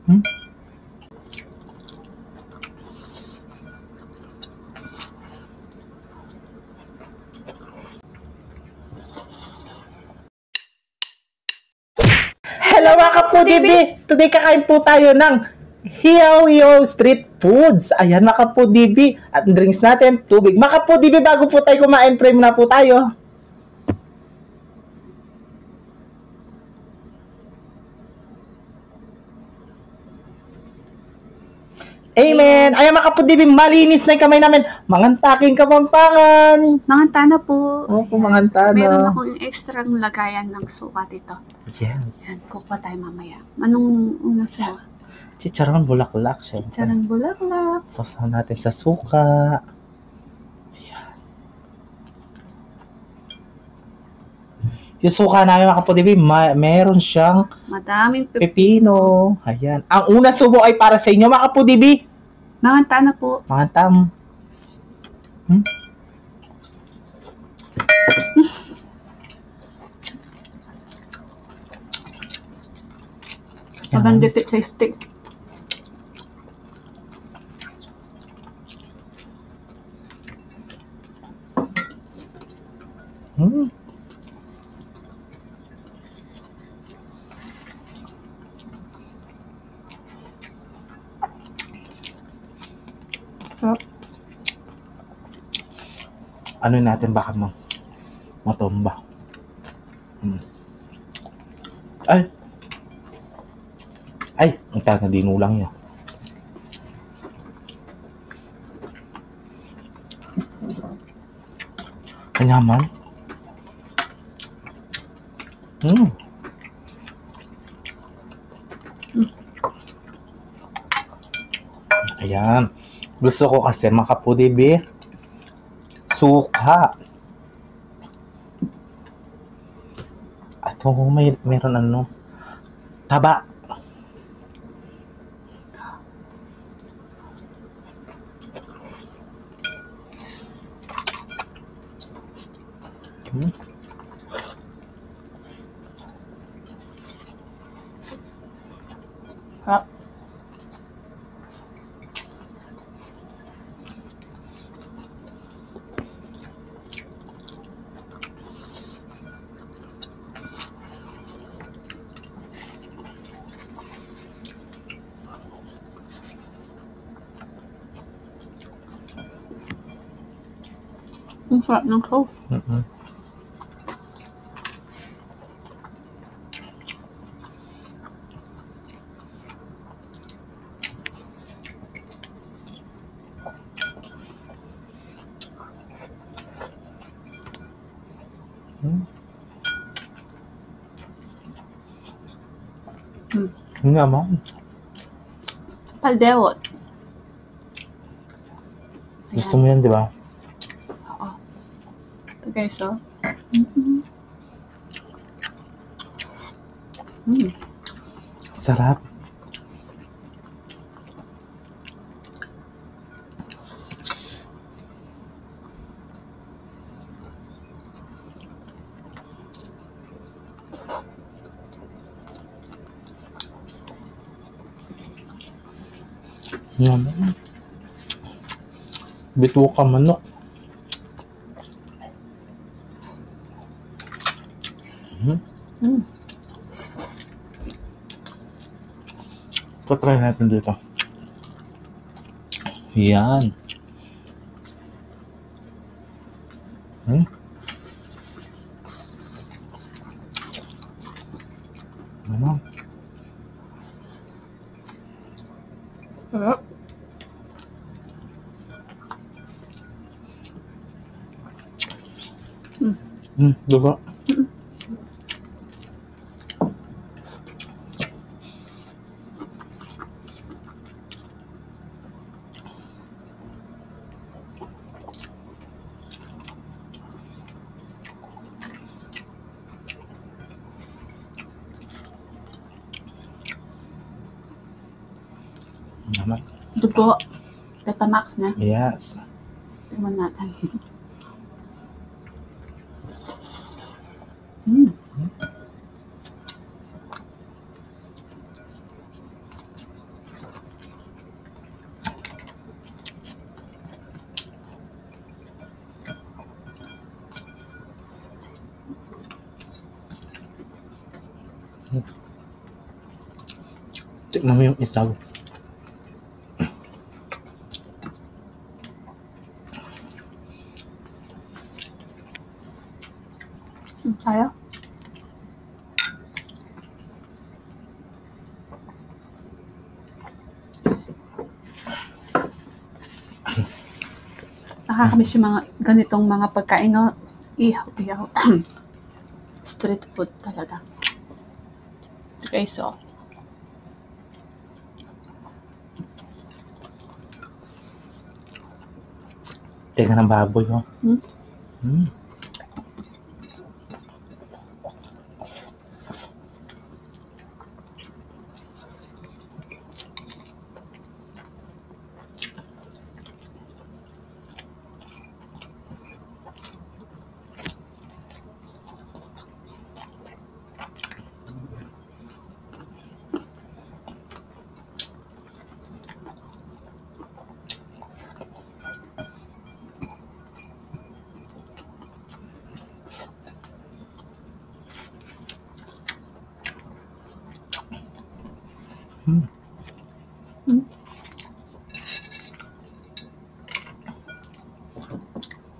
Hmm? Hello mga ka-foodie! Today kakain po tayo ng Hiyaw-Yaw Street Foods. Ayan mga ka-foodie. At drinks natin, tubig. Mga ka-foodie, bago po tayo kumain, pray muna po tayo. Amen! Ayan mga ka-foodie, malinis na yung kamay namin. Mangantaking Kapampangan. Manganta na po. Opo, manganta na. Meron akong extrang lagayan ng suka dito. Yes. Yan, kukuha tayo mamaya. Anong unang suka? Chicharon bulaklak, syempre. Chicharon bulaklak. Sausaw natin sa suka. Ayan. Yung suka namin mga ka-foodie, meron siyang Madaming pepino. Ayan. Ang unang subo ay para sa inyo mga ka-foodie. Manganta na po. Mangantam. Habang dito sa stick. Ano natin baka matumba. Ay, ang taga na dinulang yun. Kanyaman. Ayan. Gusto ko kasi makapudibi. Suka. At meron ano. Taba. Ang sarap ng sauce. Nga mo. Paldewot. Gusto mo yan, di ba? Oo. Ito guys, oh. Sarap. Bituka manok. So, try natin dito. Yan. Ano? Sarap. Diba? Naman. Dugo. Betamax na. Yes. Tingnan natin. Tikman mo yung isaw. Kaya? Nakakamiss yung mga ganitong mga pagkain, no? Ihaw. Street food talaga. Okay, so. Teka ng baboy, oh. Hmm?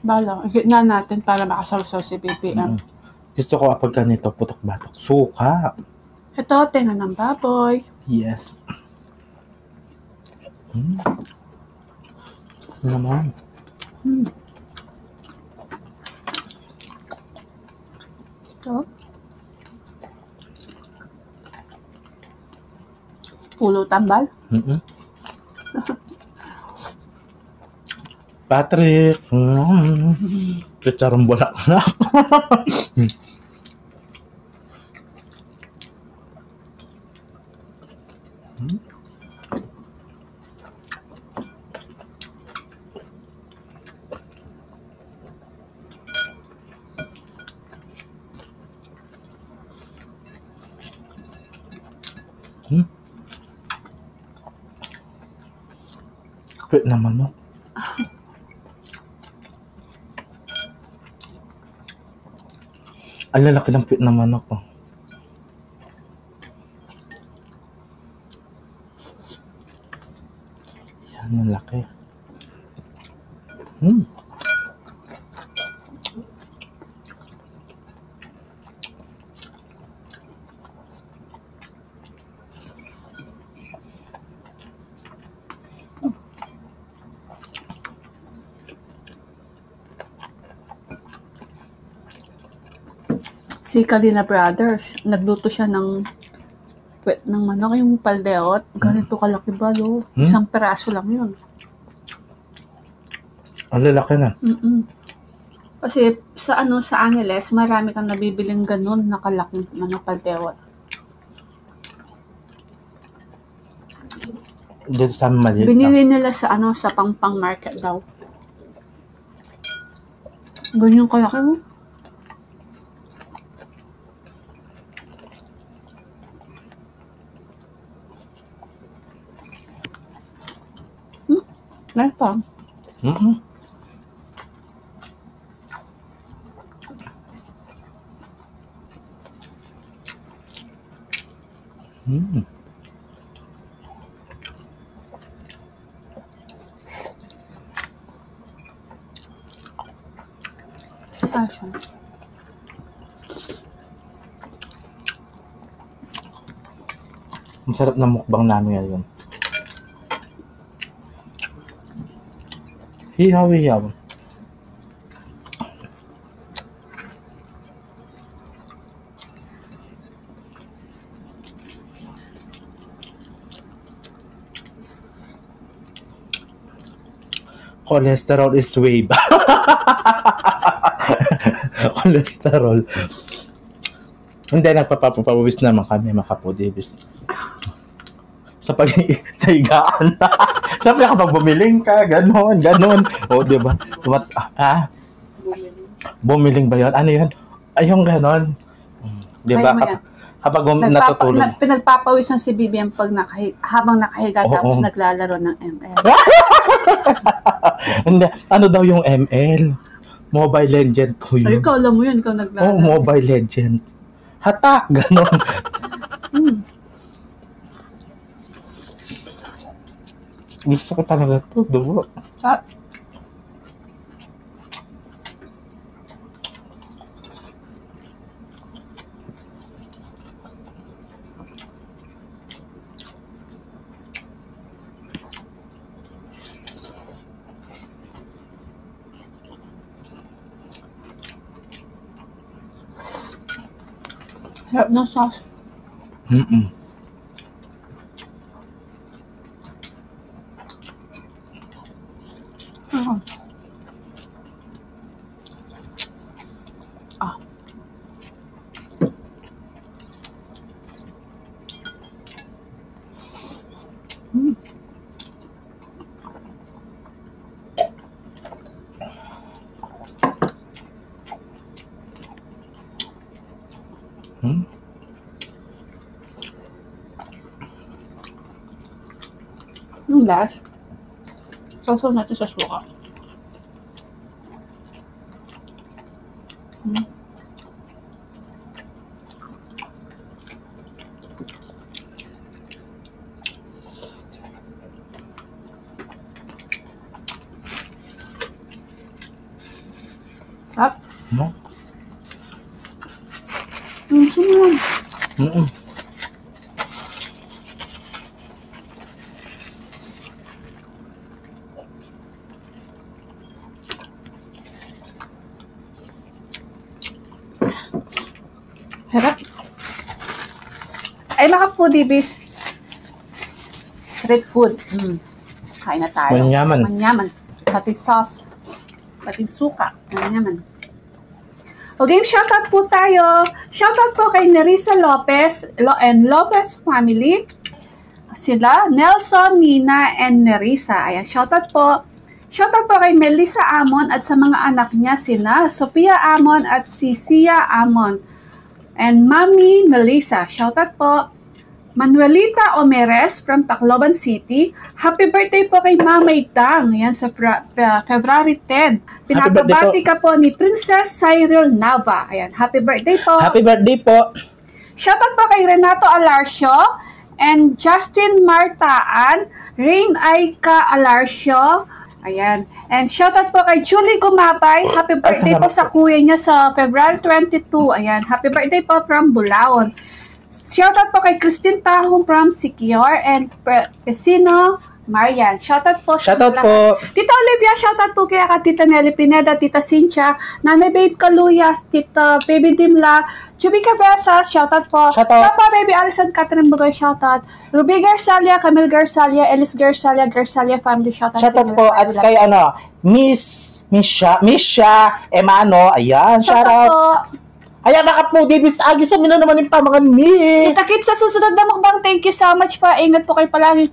Bala, igit na natin para makasawsaw si BBM. Gusto ko kapag ganito, putok-batok. Suka. Ito, tenga ng baboy. Yes. Naman. Ito. Pulo tambal. Patrick. Chicharong bulak na. Kapit naman, no? Ang lalaki ng pit ng manok, oh. Yan, ang laki. Si Kalina Brothers, nagluto siya ng puwet ng manok, yung paldeot. Ganito kalaki ba, lo? Isang peraso lang yun. Ang lalaki na. Kasi sa Angeles, marami kang nabibiling ganun na kalaking manok paldeot. Dito sa maliit. Binili nila sa sa Pangpang Market daw. Ganyan kalaki mo. Meron pa. Passion. Ang sarap na mukbang namin ngayon. Hihaw-hihaw. Cholesterol is wave. Cholesterol. Hindi, nagpapapawis naman kami, makapudibis. Sa higaan. Siyempre kapag bumiling ka, ganon. O, di ba? Bumiling ba yun? Ano yun? Ay, yung ganon. Di ba? Kapag natutulog. Pinagpapawisan si BBM pag habang nakahiga tapos naglalaro ng ML. Hindi, ano daw yung ML? Mobile Legend po yun. Ay, ikaw alam mo yun, ikaw naglalaro. Mobile Legend. Hatak, ganon. Mm. Gusto ko talaga to, dugo. Ah. Sarap ng sauce. Mm-mm. Ah. Ah. Mm. Hmm? Yung last, sausaw natin sa suka. Mm. Sarap. No? Sumunod. Mm-mm. Sarap. Ay, mga foodies. Street food. Kain na tayo. Manyaman. Manyaman. Pati sauce. Pati suka. Manyaman. Okay, shoutout po tayo. Shoutout po kay Nerissa Lopez and Lopez family. Sila, Nelson, Nina, and Nerissa. Ayan, shoutout po. Shoutout po kay Melissa Amon at sa mga anak niya sina Sophia Amon at si Sia Amon. And Mami Melissa. Shoutout po. Manuelita Omeres from Tacloban City. Happy birthday po kay Mamay Tang. Yan sa February 10. Pinapabati ka po ni Princess Cyril Nava. Ayan, happy birthday po. Happy birthday po. Shoutout po kay Renato Alarcio and Justin Martaan, Rain Aika Alarcio. Ayan. And shoutout po kay Julie Gumabay. Happy birthday po sa kuya niya sa February 22. Ayan, happy birthday po from Bulaon. Shoutout po kay Christine Tahong from Secure and Pesino Marian. Shoutout po. Shoutout po. Tita Olivia, shoutout po kaya ka Tita Nelly Pineda, Tita Cynthia, Nanay Babe Kaluyas, Tita Baby Dimla, Juby Cabezas, shoutout po. Shoutout. Shoutout Baby Alison Catherine Bugoy, shoutout. Ruby Garsalia, Camille Garsalia, Ellis Garsalia family, shoutout. Shoutout po at kay Misha Emano. Ayan, shoutout po. Ayan, mga foodies, agis amin na naman yung pamangan ni. Kita-kits sa susunod na mukbang. Thank you so much po. Ingat po kayo palagi.